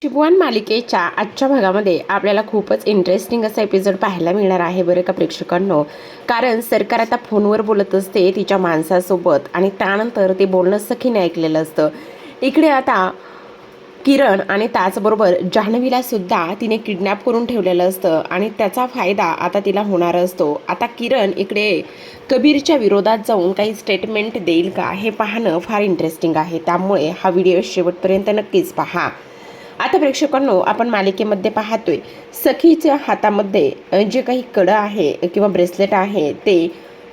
शिबवान मालिकेच्या आजच्या भागामध्ये आपल्याला खूपच इंटरेस्टिंग असा एपिसोड पाहायला मिळणार आहे बरं का प्रेक्षकांनो. कारण सरकार आता फोनवर बोलत असते तिच्या माणसासोबत आणि त्यानंतर ते बोलणं सखीने ऐकलेलं असतं. इकडे आता किरण आणि त्याचबरोबर जान्हवीला सुद्धा तिने किडनॅप करून ठेवलेलं असतं आणि त्याचा फायदा आता तिला होणार असतो. आता किरण इकडे कबीरच्या विरोधात जाऊन काही स्टेटमेंट देईल का हे पाहणं फार इंटरेस्टिंग आहे. त्यामुळे हा व्हिडिओ शेवटपर्यंत नक्कीच पहा. आता प्रेक्षकांनो, आपण मालिकेमध्ये पाहतोय सखीच्या हातामध्ये जे काही कडं आहे किंवा ब्रेसलेट आहे ते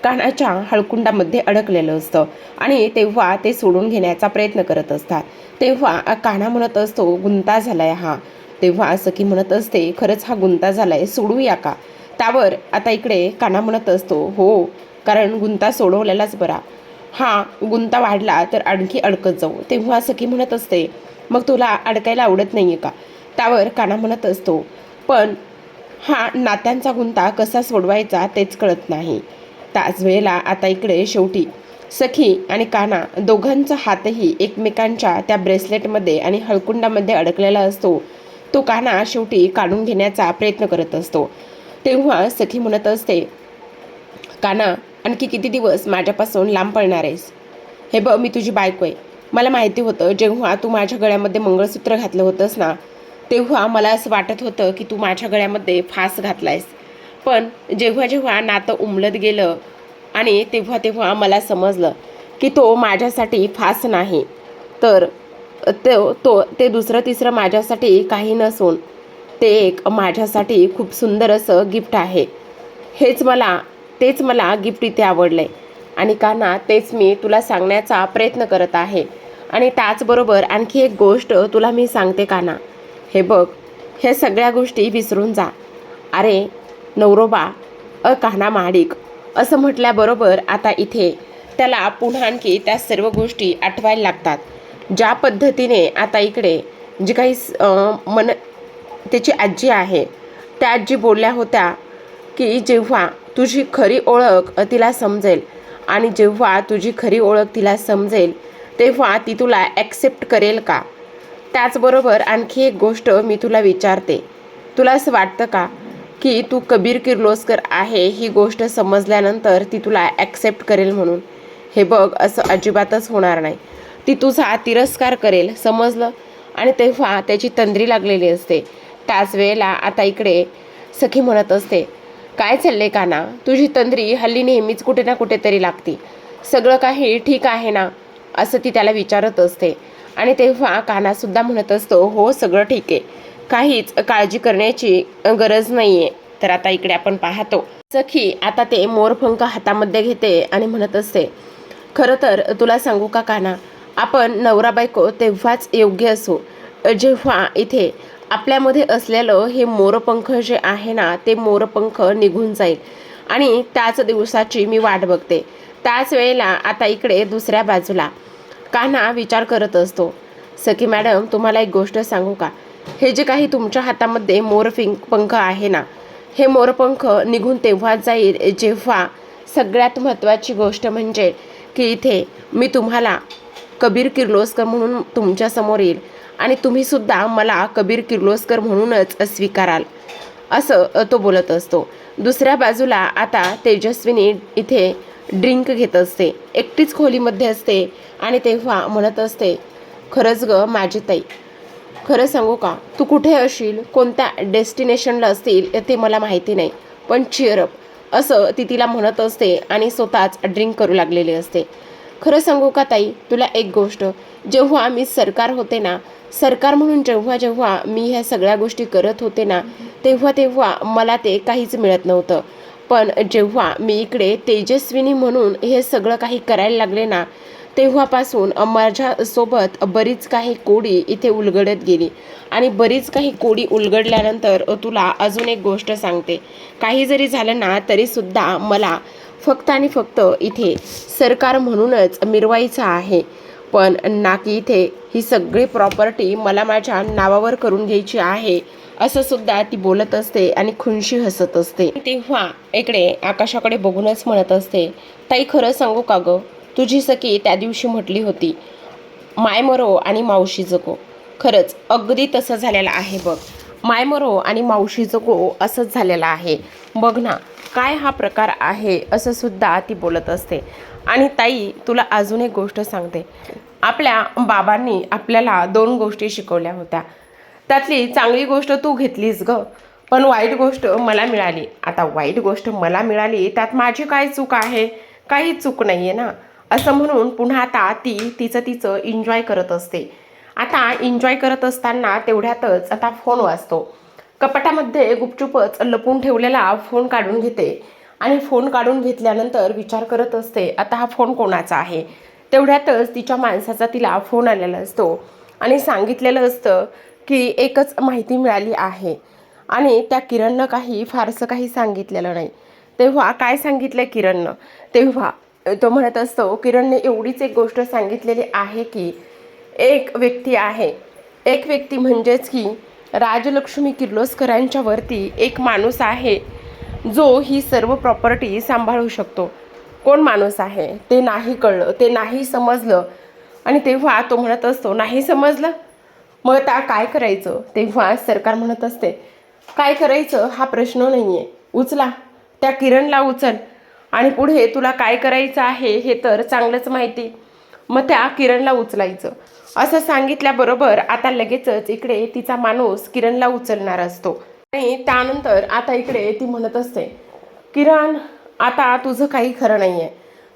कानाच्या हळकुंडामध्ये अडकलेलं असतं आणि तेव्हा ते सोडून घेण्याचा प्रयत्न करत असतात. तेव्हा कान्हा म्हणत असतो गुंता झालाय हा. तेव्हा सखी म्हणत असते खरंच हा गुंता झालाय, सोडूया का? त्यावर आता इकडे कान्हा म्हणत असतो हो, कारण गुंता सोडवलेलाच बरा, हा गुंता वाढला तर आणखी अडकत जाऊ. तेव्हा सखी म्हणत असते मग तुला अडकायला आवडत नाहीये का? त्यावर कान्हा म्हणत असतो पण हा नात्यांचा गुंता कसा सोडवायचा तेच कळत नाही. त्याच वेळेला आता इकडे शेवटी सखी आणि कान्हा दोघांचा हातही एकमेकांच्या त्या ब्रेसलेटमध्ये आणि हळकुंडामध्ये अडकलेला असतो. तो कान्हा शेवटी काढून घेण्याचा प्रयत्न करत असतो. तेव्हा सखी म्हणत असते कान्हा, आणखी किती दिवस माझ्यापासून लांब पळणार आहेस? हे बघ, मी तुझी बायको आहे. मला माहिती होतं जेव्हा तू माझ्या गळ्यामध्ये मंगळसूत्र घातलं होतंस ना, तेव्हा मला असं वाटत होतं की तू माझ्या गळ्यामध्ये फास घातलायस. पण जेव्हा जेव्हा नातं उमलत गेलं आणि तेव्हा तेव्हा मला समजलं की तो माझ्यासाठी फास नाही, तर ते दुसरं तिसरं माझ्यासाठी काही नसून ते एक माझ्यासाठी खूप सुंदर असं गिफ्ट आहे. तेच मला गिफ्ट इथे आवडलंय आणि कान्हा तेच मी तुला सांगण्याचा प्रयत्न करत आहे. आणि त्याचबरोबर आणखी एक गोष्ट तुला मी सांगते कान्हा, हे बघ, ह्या सगळ्या गोष्टी विसरून जा. अरे नवरोबा, कान्हा महाडिक असं म्हटल्याबरोबर आता इथे त्याला पुन्हा आणखी त्या सर्व गोष्टी आठवायला लागतात. ज्या पद्धतीने आता इकडे जी काही त्याची आजी आहे त्या आजी बोलल्या होत्या की जेव्हा तुझी खरी ओळख तिला समजेल आणि जेव्हा तुझी खरी ओळख तिला समजेल तेव्हा ती तुला ॲक्सेप्ट करेल का? त्याचबरोबर आणखी एक गोष्ट मी तुला विचारते, तुला असं वाटतं का की तू कबीर किर्लोस्कर आहे ही गोष्ट समजल्यानंतर ती तुला ॲक्सेप्ट करेल म्हणून? हे बघ, असं अजिबातच होणार नाही. ती तुझा तिरस्कार करेल, समजलं? आणि तेव्हा त्याची तंद्री लागलेली असते. त्याच वेळेला आता इकडे सखी म्हणत असते काय चाललंय कान्हा, तुझी तंद्री हल्ली नेहमीच कुठे ना कुठेतरी लागती, सगळं काही ठीक आहे ना? असं ती त्याला विचारत असते. आणि तेव्हा कान्हासुद्धा म्हणत असतो हो, सगळं ठीक आहे, काहीच काळजी करण्याची गरज नाही आहे. तर आता इकडे आपण पाहतो सखी आता ते मोरपंख हातामध्ये घेते आणि म्हणत असते खरं तर तुला सांगू का कान्हा, आपण नवरा बायको तेव्हाच योग्य असू जेव्हा इथे आपल्यामध्ये असलेलं हे मोरपंख जे आहे ना, ते मोरपंख निघून जाईल आणि त्याच दिवसाची मी वाट बघते. त्याच वेळेला आता इकडे दुसऱ्या बाजूला कान्हा विचार करत असतो सखी मॅडम, तुम्हाला एक गोष्ट सांगू का, हे जे काही तुमच्या हातामध्ये पंख आहे ना, हे मोरपंख निघून तेव्हा जाईल जेव्हा सगळ्यात महत्त्वाची गोष्ट म्हणजे की इथे मी तुम्हाला कबीर किर्लोस्कर म्हणून तुमच्यासमोर येईल आणि तुम्हीसुद्धा मला कबीर किर्लोस्कर म्हणूनच स्वीकाराल, असं तो बोलत असतो. दुसऱ्या बाजूला आता तेजस्विनी इथे ड्रिंक घेत असते, एकटीच खोलीमध्ये असते आणि तेव्हा म्हणत असते खरंच ग माझी ताई, खरं सांगू का, तू कुठे असशील, कोणत्या डेस्टिनेशनला असतील ते मला माहिती नाही, पण चिअरअप असं ती तिला म्हणत असते आणि स्वतःच ड्रिंक करू लागलेली असते. खरं सांगू का ताई, तुला एक गोष्ट, जेव्हा मी सरकार होते ना, सरकार म्हणून जेव्हा जेव्हा मी ह्या सगळ्या गोष्टी करत होते ना, तेव्हा तेव्हा मला ते काहीच मिळत नव्हतं. पण जेव्हा मी इकडे तेजस्विनी म्हणून हे सगळं काही करायला लागले ना, तेव्हापासून माझ्यासोबत बरीच काही कोडी इथे उलगडत गेली आणि बरीच काही कोडी उलगडल्यानंतर तुला अजून एक गोष्ट सांगते, काही जरी झालं ना तरीसुद्धा मला फक्त आणि फक्त इथे सरकार म्हणूनच मिरवायचं आहे, पण ना की इथे ही सगळी प्रॉपर्टी मला माझ्या नावावर करून घ्यायची आहे, असं सुद्धा ती बोलत असते आणि खुनशी हसत असते. तेव्हा इकडे आकाशाकडे बघूनच म्हणत असते ताई, खरं सांगू का गं, तुझी सखी त्या दिवशी म्हटली होती माय मरो आणि मावशी जगो, खरंच अगदी तसं झालेलं आहे बघ. मायमरो आणि मावशीचं गो असंच झालेलं आहे बघ ना. काय हा प्रकार आहे असं सुद्धा ती बोलत असते. आणि ताई तुला अजून एक गोष्ट सांगते. आपल्या बाबांनी आपल्याला 2 गोष्टी शिकवल्या होत्या. त्यातली चांगली गोष्ट तू घेतलीस ग, पण वाईट गोष्ट मला मिळाली. आता वाईट गोष्ट मला मिळाली त्यात माझी काय चूक आहे? काही चूक नाही आहे ना. असं म्हणून पुन्हा आता ती तिचं एन्जॉय करत असते. आता एन्जॉय करत असताना तेवढ्यातच आता फोन वाजतो. कपाटामध्ये गुपचूपच लपून ठेवलेला फोन काढून घेते आणि फोन काढून घेतल्यानंतर विचार करत असते आता हा फोन कोणाचा आहे. तेवढ्यातच तिच्या माणसाचा तिला फोन आलेला असतो आणि सांगितलेलं असतं की एकच माहिती मिळाली आहे आणि त्या किरणनं फारसं काही सांगितलेलं नाही. तेव्हा काय सांगितलं किरणनं? तेव्हा तो म्हणत असतो किरणने एवढीच एक गोष्ट सांगितलेली आहे की एक व्यक्ती आहे, एक व्यक्ती म्हणजेच की राजलक्ष्मी किर्लोस्करांच्या वरती एक माणूस आहे जो ही सर्व प्रॉपर्टी सांभाळू शकतो. कोण माणूस आहे ते नाही कळलं, ते नाही समजलं. आणि तेव्हा तो म्हणत असतो नाही समजलं मग आता काय करायचं? तेव्हा सरकार म्हणत असते काय करायचं हा प्रश्न नाही आहे, उचला त्या किरणला उचल आणि पुढे तुला काय करायचं आहे हे तर चांगलंच माहिती, मग त्या किरणला उचलायचं. असं सांगितल्याबरोबर आता लगेचच इकडे तिचा माणूस किरणला उचलणार असतो. आणि त्यानंतर आता इकडे ती म्हणत असते किरण आता तुझं काही खरं नाही आहे.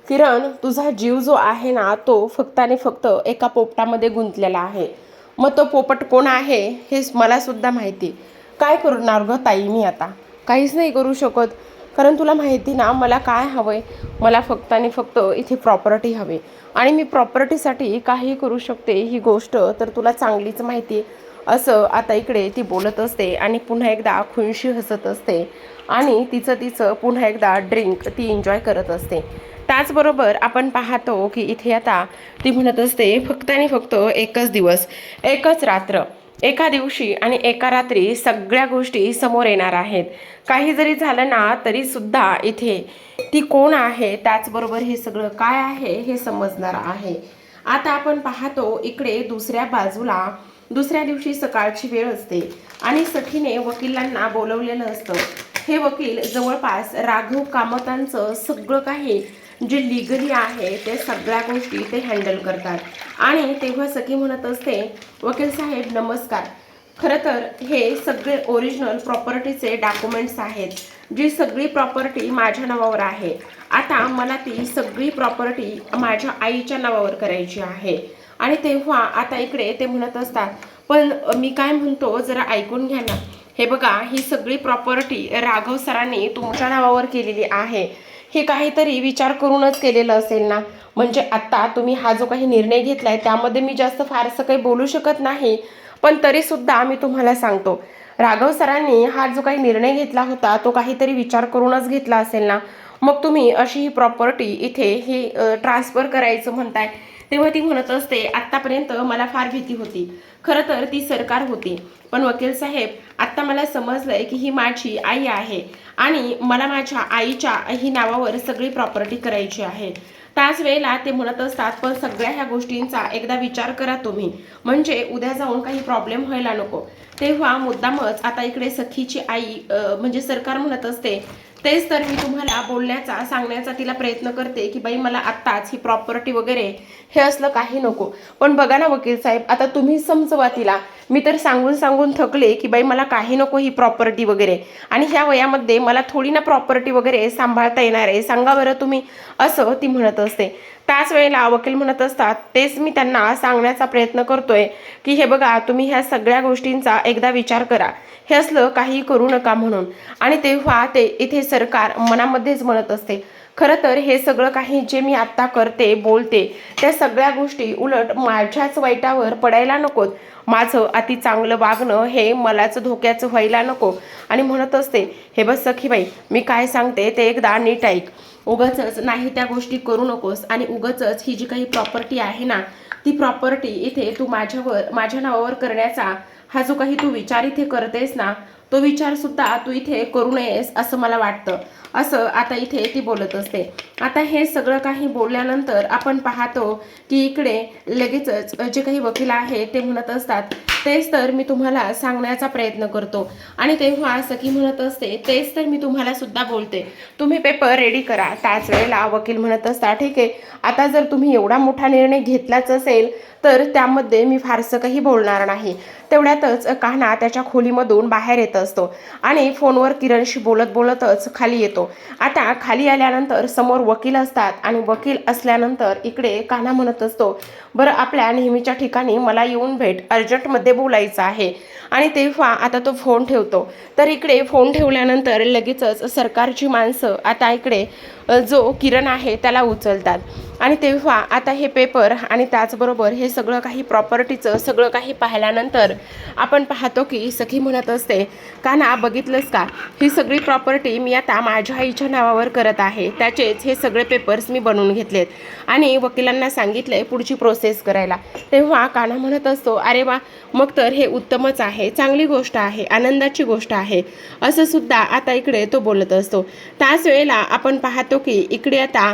किरण तुझा जीव जो आहे ना तो फक्त आणि फक्त एका पोपटामध्ये गुंतलेला आहे. मग तो पोपट कोण आहे हे मला सुद्धा माहिती. काय करणार गं ताई मी आता? काहीच नाही करू शकत. कारण तुला माहिती ना मला काय हवं आहे. मला फक्त आणि फक्त इथे प्रॉपर्टी हवी आणि मी प्रॉपर्टीसाठी काही करू शकते ही गोष्ट तर तुला चांगलीच माहिती आहे. असं आता इकडे ती बोलत असते आणि पुन्हा एकदा खुनशी हसत असते आणि तिचं पुन्हा एकदा ड्रिंक ती एन्जॉय करत असते. त्याचबरोबर आपण पाहतो की इथे आता ती म्हणत असते फक्त आणि फक्त एकच दिवस, एकच रात्र, एका दिवशी आणि एका रात्री सगळ्या गोष्टी समोर येणार आहेत. काही जरी झालं ना तरी सुद्धा इथे ती कोण आहे त्याचबरोबर हे सगळं काय आहे हे समजणार आहे. आता आपण पाहतो इकडे दुसऱ्या बाजूला दुसऱ्या दिवशी सकाळची वेळ असते आणि सखीने वकिलांना बोलवलेलं असतं. हे वकील जवळपास राघव कामतांचं सगळं काही जे लिगली आहे ते सगळ्या गोष्टी ते हँडल करतात. आणि तेव्हा सखी म्हणत असते वकील साहेब नमस्कार. खरं तर हे सगळे ओरिजिनल प्रॉपर्टीचे डॉक्युमेंट्स आहेत. जी सगळी प्रॉपर्टी माझ्या नावावर आहे. आता मला ती सगळी प्रॉपर्टी माझ्या आईच्या नावावर करायची आहे. आणि तेव्हा आता इकडे ते म्हणत असतात पण मी काय म्हणतो जरा ऐकून घ्या ना. हे बघा ही सगळी प्रॉपर्टी राघव सरांनी तुमच्या नावावर केलेली आहे. हे काहीतरी विचार करूनच केलेलं असेल ना. म्हणजे आत्ता तुम्ही हा जो काही निर्णय घेतलाय त्यामध्ये मी जास्त फारसं काही बोलू शकत नाही. पण तरीसुद्धा मी तुम्हाला सांगतो राघव सरांनी हा जो काही निर्णय घेतला होता तो काहीतरी विचार करूनच घेतला असेल ना. मग तुम्ही अशी ही प्रॉपर्टी इथे ही ट्रान्सफर करायचं म्हणताय. तेव्हा ती म्हणत असते आत्तापर्यंत मला फार भीती होती. खरं तर ती सरकार होती. पण वकील साहेब आत्ता मला समजलंय की ही माझी आई आहे आणि मला माझ्या आईच्या ही नावावर सगळी प्रॉपर्टी करायची आहे. त्याच वेळेला ते म्हणत असतात पण सगळ्या ह्या गोष्टींचा एकदा विचार करा तुम्ही, म्हणजे उद्या जाऊन काही प्रॉब्लेम व्हायला नको. तेव्हा मुद्दामच आता इकडे सखीची आई म्हणजे सरकार म्हणत असते तेच तर मी तुम्हाला बोलण्याचा सांगण्याचा तिला प्रयत्न करते की बाई मला आत्ताच ही प्रॉपर्टी वगैरे हे असलं काही नको. पण बघा ना वकील साहेब आता तुम्ही समजवा तिला. मी तर सांगून सांगून थकले की बाई मला काही नको ही प्रॉपर्टी वगैरे आणि ह्या वयामध्ये मला थोडी ना प्रॉपर्टी वगैरे सांभाळता येणार आहे सांगा बरं तुम्ही, असं ती म्हणत असते. त्याच वेळेला वकील म्हणत असतात तेच मी त्यांना सांगण्याचा प्रयत्न करतोय की हे बघा तुम्ही ह्या सगळ्या गोष्टींचा एकदा विचार करा. हे असलं काही करू नका म्हणून. आणि तेव्हा ते इथे सरकार मनामध्येच म्हणत असते खरं तर हे सगळं काही जे मी आत्ता करते बोलते त्या सगळ्या गोष्टी उलट माझ्याच वाईटावर पडायला नकोत. माझं अति चांगलं वागणं हे मलाच धोक्याचं व्हायला नको. आणि म्हणत असते हे बस सखीबाई मी काय सांगते ते एकदा नीट ऐक. उगाचच नाही त्या गोष्टी करू नकोस आणि उगाचच ही जी काही प्रॉपर्टी आहे ना ती प्रॉपर्टी इथे तू माझ्या नावावर करण्याचा हा जो काही तू विचार इथे करतेस ना तो विचारसुद्धा तू इथे करू नयेस असं मला वाटतं, असं आता इथे ती बोलत असते. आता हे सगळं काही बोलल्यानंतर आपण पाहतो की इकडे लगेचच जे काही वकील आहे ते म्हणत असतात, तेच तर मी तुम्हाला सांगण्याचा प्रयत्न करतो. आणि तेव्हा सखी म्हणत असते, तेच तर मी तुम्हाला सुद्धा बोलते, तुम्ही पेपर रेडी करा. त्याच वेळेला वकील म्हणत असतात, ठीक आहे, आता जर तुम्ही एवढा मोठा निर्णय घेतलाच असेल तर त्यामध्ये मी फारसं काही बोलणार नाही. तेवढ्यातच कान्हा त्याच्या खोलीमधून बाहेर येत असतो आणि फोनवर किरणशी बोलत बोलतच खाली येतो. आता खाली आल्यानंतर समोर वकील असतात आणि वकील असल्यानंतर इकडे कान्हा म्हणत असतो, बरं आपल्या नेहमीच्या ठिकाणी मला येऊन भेट, अर्जंटमध्ये बोलायचं आहे. आणि तेव्हा आता तो फोन ठेवतो. तर इकडे फोन ठेवल्यानंतर लगेचच सरकारची माणसं आता इकडे जो किरण आहे त्याला उचलतात. आणि तेव्हा आता हे पेपर आणि त्याचबरोबर हे सगळं काही प्रॉपर्टीचं सगळं काही पाहिल्यानंतर आपण पाहतो की सखी म्हणत असते, कान्हा बघितलंस का, ही सगळी प्रॉपर्टी मी आता माझ्या आईच्या नावावर करत आहे. त्याचेच हे सगळे पेपर्स मी बनवून घेतलेत आणि वकिलांना सांगितलंय पुढची प्रोसेस करायला. तेव्हा कान्हा म्हणत असतो, अरे वा, मग तर हे उत्तमच आहे, चांगली गोष्ट आहे, आनंदाची गोष्ट आहे, असं सुद्धा आता इकडे तो बोलत असतो. त्याच वेळेला आपण पाहतो की इकडे आता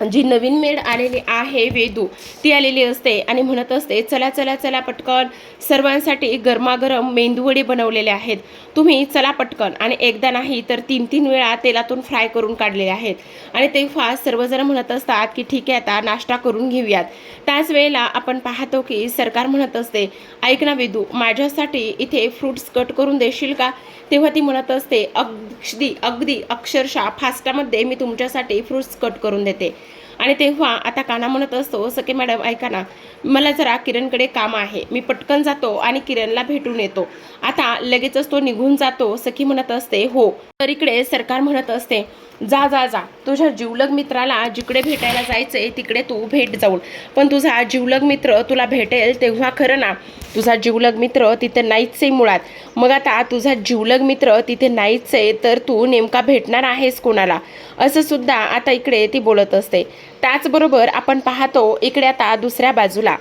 जी नवीन मेड आलेली आहे वेदू, ती आलेली असते आणि म्हणत असते, चला चला चला पटकन, सर्वांसाठी गरमागरम मेंदूवडे बनवलेले आहेत, तुम्ही चला पटकन. आणि एकदा नाही तर 3-3 वेळा तेलातून फ्राय करून काढलेले आहेत. आणि तेव्हा सर्वजण म्हणत असतात की ठीक आहे, आता नाश्ता करून घेऊयात. त्याच वेळेला आपण पाहतो की सरकार म्हणत असते, ऐक ना वेदू, माझ्यासाठी इथे फ्रूट्स कट करून देशील का. तेव्हा ती म्हणत असते, अगदी अगदी अक्षरशः फास्टामध्ये मी तुमच्यासाठी फ्रूट्स कट करून देते. आणि तेव्हा आता कान्हा म्हणत असतो, सखे मॅडम ऐका ना, मला जरा किरणकडे काम आहे, मी पटकन जातो आणि किरणला भेटून येतो. आता लगेचच तो निघून जातो. सखी म्हणत असते, हो. तर इकडे सरकार म्हणत असते, जा जा जा, तुझ्या जिवलग मित्राला जिकडे भेटायला जायचंय तिकडे तू भेट जाऊन, पण तुझा जिवलग मित्र तुला भेटेल तेव्हा खरं ना. तुझा जिवलग मित्र तिथे नाहीच आहे मुळात. मग आता तुझा जिवलग मित्र तिथे नाहीच आहे तर तू नेमका भेटणार आहेस कोणाला, असं सुद्धा आता इकडे ती बोलत असते. त्याचबरोबर आपण पाहतो इकडे आता दुसऱ्या बाजूला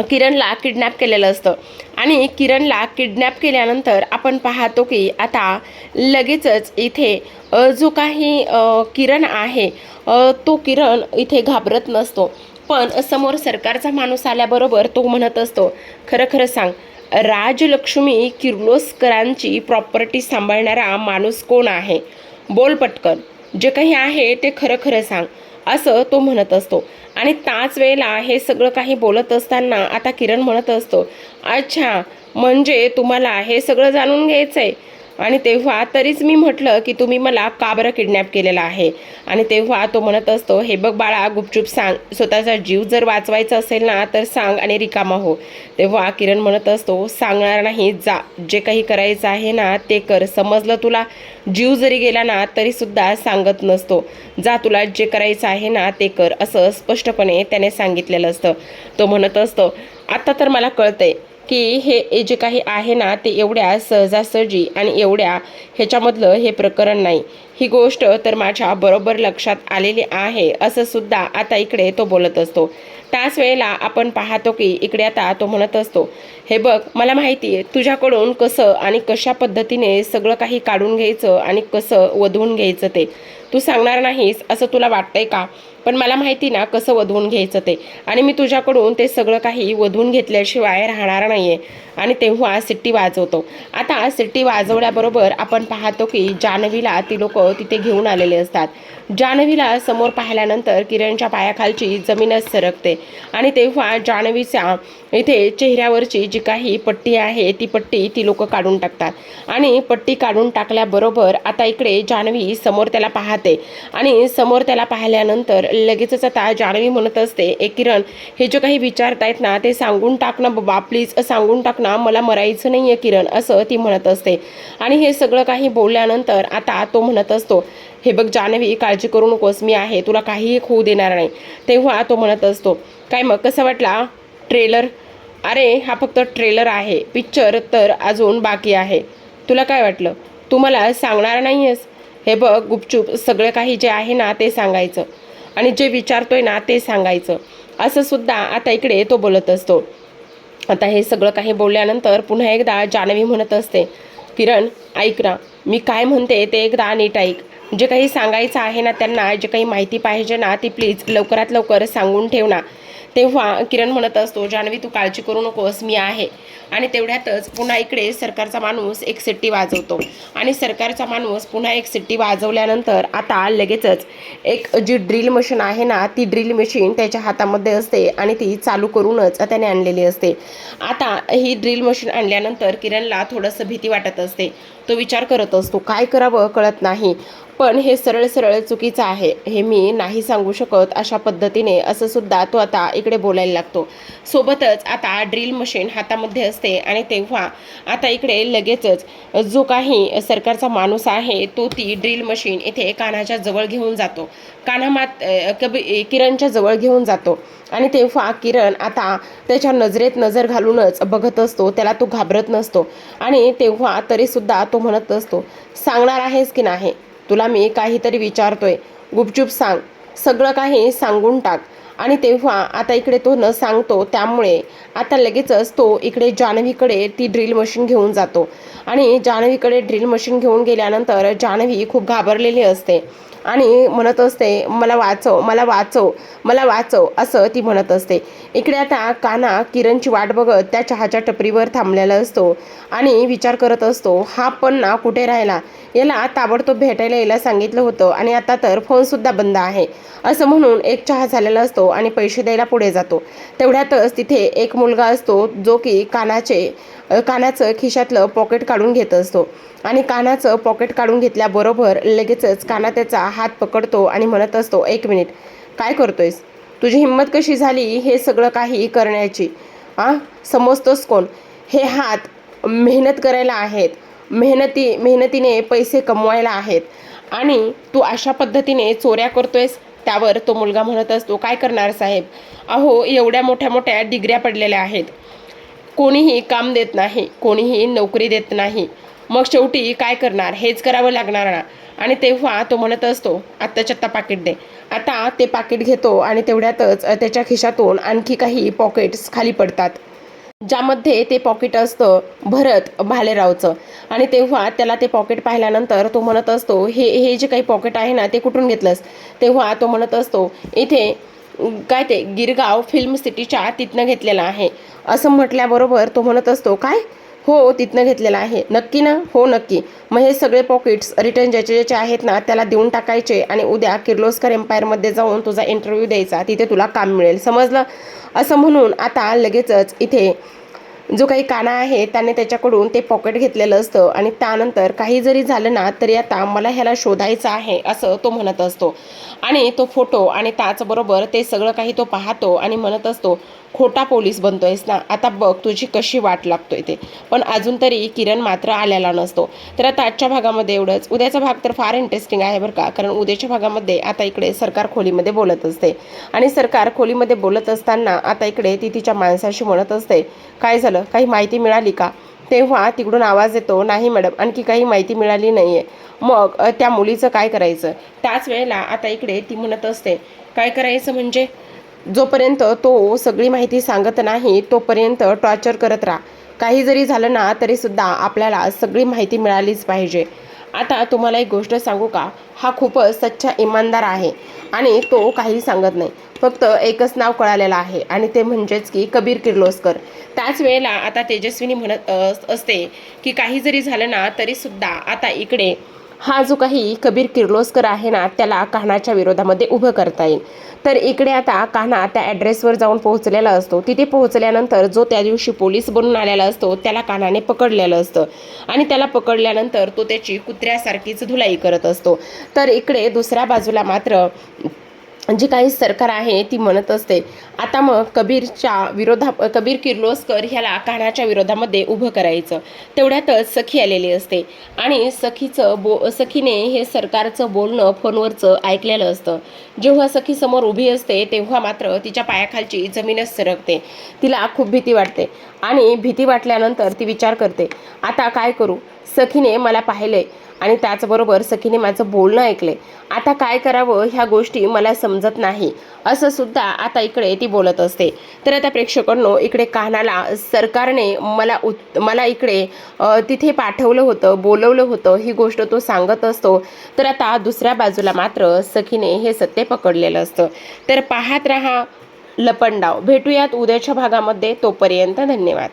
किरणला किडनॅप केलेलं असतं आणि किरणला किडनॅप केल्यानंतर आपण पाहतो की आता लगेचच इथे जो काही किरण आहे तो किरण इथे घाबरत नसतो. पण समोर सरकारचा माणूस आल्याबरोबर तो म्हणत असतो, खरं खरं सांग, राजलक्ष्मी किर्लोस्करांची प्रॉपर्टी सांभाळणारा माणूस कोण आहे, बोल पटकन, जे काही आहे ते खरं खरं सांग, असं तो म्हणत असतो. आणि त्याच वेळेला हे सगळं काही बोलत असताना आता किरण म्हणत असतो, अच्छा, म्हणजे तुम्हाला हे सगळं जाणून घ्यायचं आहे. आणि तेव्हा तरीच मी म्हटलं की तुम्ही मला का बरं किडनॅप केलेला आहे. आणि तेव्हा तो म्हणत असतो, हे बघ बाळा, गुपचूप सांग, स्वतःचा जीव जर वाचवायचा असेल ना तर सांग आणि रिकामा हो. तेव्हा किरण म्हणत असतो, सांगणार नाही, जा, जे काही करायचं आहे ना ते कर, समजलं तुला, जीव जरी गेला ना तरी सुद्धा सांगत नसतो, जा, तुला जे करायचं आहे ना ते कर, असं स्पष्टपणे त्याने सांगितलेलं असतं. तो म्हणत असतो, आता तर मला कळतंय की हे जे काही आहे ना ते एवढ्या सहजासहजी आणि एवढ्या ह्याच्यामधलं हे प्रकरण नाही, ही गोष्ट तर माझ्या बरोबर लक्षात आलेली आहे, असं सुद्धा आता इकडे तो बोलत असतो. त्याच वेळेला आपण पाहतो की इकडे आता तो म्हणत असतो, हे बघ, मला माहिती आहे तुझ्याकडून कसं आणि कशा पद्धतीने सगळं काही काढून घ्यायचं आणि कसं वधवून घ्यायचं ते तू सांगणार नाहीस असं तुला वाटतंय का, पण मला माहिती ना कसं वधवून घ्यायचं ते, आणि मी तुझ्याकडून ते सगळं काही वधवून घेतल्याशिवाय राहणार नाही आहे. आणि तेव्हा सिट्टी वाजवतो. आता सिट्टी वाजवल्याबरोबर आपण पाहतो की जान्हवीला ती लोक तिथे घेऊन आलेले असतात. जान्हवीला समोर पाहिल्यानंतर किरणच्या पायाखालची जमीनच सरकते आणि तेव्हा जान्हवीच्या इथे चेहऱ्यावरची जी काही पट्टी आहे ती पट्टी ती लोक काढून टाकतात. आणि पट्टी काढून टाकल्याबरोबर आता इकडे जान्हवी समोर त्याला पाहते आणि समोर त्याला पाहिल्यानंतर लगेचच आता जान्हवी म्हणत असते, किरण, हे जे काही विचारतायत ना ते सांगून टाक ना बाबा, प्लीज सांगून टाक ना, मला मरायचं नाही आहे किरण, असं ती म्हणत असते. आणि हे सगळं काही बोलल्यानंतर आता तो म्हणत असतो, हे बघ जान्हवी, काळजी करू नकोस, मी आहे, तुला काहीही होऊ देणार नाही. तेव्हा तो म्हणत असतो, काय मग कसा वाटला ट्रेलर, अरे हा फक्त ट्रेलर आहे, पिक्चर तर अजून बाकी आहे, तुला काय वाटलं, तू मला सांगणार नाही आहेस. हे बघ, गुपचूप सगळं काही जे आहे ना ते सांगायचं आणि जे विचारतोय ना ते सांगायचं, असं सुद्धा आता इकडे तो बोलत असतो. आता हे सगळं काही बोलल्यानंतर पुन्हा एकदा जान्हवी म्हणत असते, किरण ऐक ना, मी काय म्हणते ते एकदा नीट ऐक. जे काही सांगायचं आहे ना त्यांना, जे काही माहिती पाहिजे ना ती प्लीज लवकरात लवकर सांगून ठेव ना. तेव्हा किरण म्हणत असतो, जान्हवी तू काळजी करू नकोस, मी आहे. आणि तेवढ्यातच पुन्हा इकडे सरकारचा माणूस एक शिट्टी वाजवतो आणि सरकारचा माणूस पुन्हा एक शिट्टी वाजवल्यानंतर आता लगेचच एक जी ड्रिल मशीन आहे ना ती ड्रिल मशीन त्याच्या हातामध्ये असते आणि ती चालू करूनच त्याने आणलेली असते. आता ही ड्रिल मशीन आणल्यानंतर किरणला थोडंसं भीती वाटत असते. तो विचार करत असतो काय करावं कळत नाही, पण हे सरळ सरळ चुकीचं आहे, हे मी नाही सांगू शकत अशा पद्धतीने असं सुद्धा तो आता इकडे बोलायला लागतो. सोबतच आता ड्रिल मशीन हातामध्ये असते आणि तेव्हा आता इकडे लगेचच जो काही सरकारचा माणूस आहे तो ती ड्रिल मशीन इथे कान्हाच्या जवळ घेऊन जातो. किरणच्या जवळ घेऊन जातो आणि तेव्हा किरण आता त्याच्या नजरेत नजर घालूनच बघत असतो, त्याला तो घाबरत नसतो. आणि तेव्हा तरीसुद्धा तो म्हणत असतो, सांगणार आहेस की नाही, तुला मी काहीतरी विचारतोय, गुपचूप सांग, सगळं काही सांगून टाक. आणि तेव्हा आता इकडे तो न सांगतो, त्यामुळे आता लगेचच तो इकडे जान्हवीकडे ती ड्रिल मशीन घेऊन जातो. आणि जान्हवीकडे ड्रिल मशीन घेऊन गेल्यानंतर जान्हवी खूप घाबरलेली असते आणि म्हणत असते, मला वाचव, मला वाचव, मला वाचव, असं ती म्हणत असते. इकडे आता कान्हा किरणची वाट बघत त्या चहाच्या टपरीवर थांबलेला असतो आणि विचार करत असतो, हा पण ना कुठे राहिला, याला ताबडतोब भेटायला यायला सांगितलं होतं आणि आता तर फोनसुद्धा बंद आहे, असं म्हणून एक चहा झालेला असतो आणि पैसे द्यायला पुढे जातो. तेवढ्यातच तिथे एक मुलगा असतो जो की कानाचं खिशातलं पॉकेट काढून घेत असतो आणि कानाचं पॉकेट काढून घेतल्याबरोबर लगेचच काना त्याचा हात पकडतो आणि म्हणत असतो, एक मिनिट, काय करतोयस, तुझी हिंमत कशी झाली हे सगळं काही करण्याची, समजतोस कोण, हे हात मेहनत करायला आहेत, मेहनतीने पैसे कमवायला आहेत आणि तू अशा पद्धतीने चोऱ्या करतोयस. त्यावर तो मुलगा म्हणत असतो, काय करणार साहेब, अहो एवढ्या मोठ्या मोठ्या डिग्र्या पडलेल्या आहेत, कोणीही काम देत नाही, कोणीही नोकरी देत नाही, मग शेवटी काय करणार, हेच करावं लागणार ना. आणि तेव्हा तो म्हणत असतो, आत्ताच्या आत्ता पाकिट दे. आता ते पाकिट घेतो आणि तेवढ्यातच त्याच्या खिशातून आणखी काही पॉकेट्स खाली पडतात, ज्यामध्ये ते पॉकेट असतं भरत भालेरावचं. आणि तेव्हा त्याला ते पॉकेट पाहिल्यानंतर तो म्हणत असतो, हे जे काही पॉकेट आहे ना ते कुठून घेतलंस. तेव्हा तो म्हणत असतो, इथे काय ते गिरगाव फिल्म सिटीच्या तिथनं घेतलेलं आहे, असं म्हटल्याबरोबर तो म्हणत असतो, काय, हो तिथनं घेतलेलं आहे, नक्की ना, हो नक्की, मग हे सगळे पॉकेट्स रिटर्न ज्याचे ज्याचे आहेत ना त्याला देऊन टाकायचे आणि उद्या किर्लोस्कर एम्पायरमध्ये जाऊन तुझा इंटरव्ह्यू द्यायचा, तिथे तुला काम मिळेल, समजलं. असं म्हणून आता लगेचच इथे जो काही काना आहे त्याने त्याच्याकडून ते पॉकेट घेतलेलं असतं आणि त्यानंतर काही जरी झालं ना तरी आता मला ह्याला शोधायचं आहे असं तो म्हणत असतो. आणि तो फोटो आणि त्याचबरोबर ते सगळं काही तो पाहतो आणि म्हणत असतो, खोटा पोलीस बनतोयस ना, आता बघ तुझी कशी वाट लागतोय ते. पण अजून तरी किरण मात्र आलेला नसतो. तर आता आजच्या भागामध्ये एवढंच. उद्याचा भाग तर फार इंटरेस्टिंग आहे बरं का, कारण उद्याच्या भागामध्ये आता इकडे सरकार खोलीमध्ये बोलत असते आणि सरकार खोलीमध्ये बोलत असताना आता इकडे ती तिच्या माणसाशी म्हणत असते, काय झालं, काही माहिती मिळाली का. तेव्हा तिकडून आवाज येतो, नाही मॅडम, आणखी काही माहिती मिळाली नाही आहे. मग त्या मुलीचं काय करायचं. त्याच वेळेला आता इकडे ती म्हणत असते, काय करायचं म्हणजे, जोपर्यंत तो सगळी माहिती सांगत नाही तोपर्यंत टॉर्चर करत राहा, काही जरी झालं ना तरीसुद्धा आपल्याला सगळी माहिती मिळालीच पाहिजे. आता तुम्हाला एक गोष्ट सांगू का, हा खूपच सच्चा इमानदार आहे आणि तो काही सांगत नाही, फक्त एकच नाव कळालेलं आहे आणि ते म्हणजेच की कबीर किर्लोस्कर. त्याच वेळेला आता तेजस्विनी म्हणत असते की काही जरी झालं ना तरीसुद्धा आता इकडे हा जो काही कबीर किर्लोस्कर आहे ना त्याला कान्हाच्या विरोधामध्ये उभं करता येईल. तर इकडे आता कान्हा त्या ॲड्रेसवर जाऊन पोहोचलेला असतो. तिथे पोहोचल्यानंतर जो त्या दिवशी पोलीस बनून आलेला असतो त्याला कान्हाने पकडलेलं असतं आणि त्याला पकडल्यानंतर तो त्याची कुत्र्यासारखीच धुलाई करत असतो. तर इकडे दुसऱ्या बाजूला मात्र जी काही सरकार आहे ती म्हणत असते, आता मग कबीर किर्लोस्कर ह्याला कान्हाच्या विरोधामध्ये उभं करायचं. तेवढ्यातच सखी आलेली असते आणि सखीने हे सरकारचं बोलणं फोनवरचं ऐकलेलं असतं. जेव्हा सखी समोर उभी असते तेव्हा मात्र तिच्या पायाखालची जमीनच सरकते. तिला खूप भीती वाटते आणि भीती वाटल्यानंतर ती विचार करते, आता काय करू, सखीने मला पाहिले आणि त्याचबरोबर सखीने माझं बोलणं ऐकले. आता काय करावं ह्या गोष्टी मला समजत नाही, असं सुद्धा आता इकडे ती बोलत असते. तर आता प्रेक्षकांनो, इकडे कान्हाला सरकारने मला इकडे तिथे पाठवलं होतं, बोलवलं होतं, ही गोष्ट तो सांगत असतो. तर आता दुसऱ्या बाजूला मात्र सखीने हे सत्य पकडलेलं असतं. तर पाहत रहा लपंडाव. भेटूयात उद्याच्या भागामध्ये. तोपर्यंत धन्यवाद.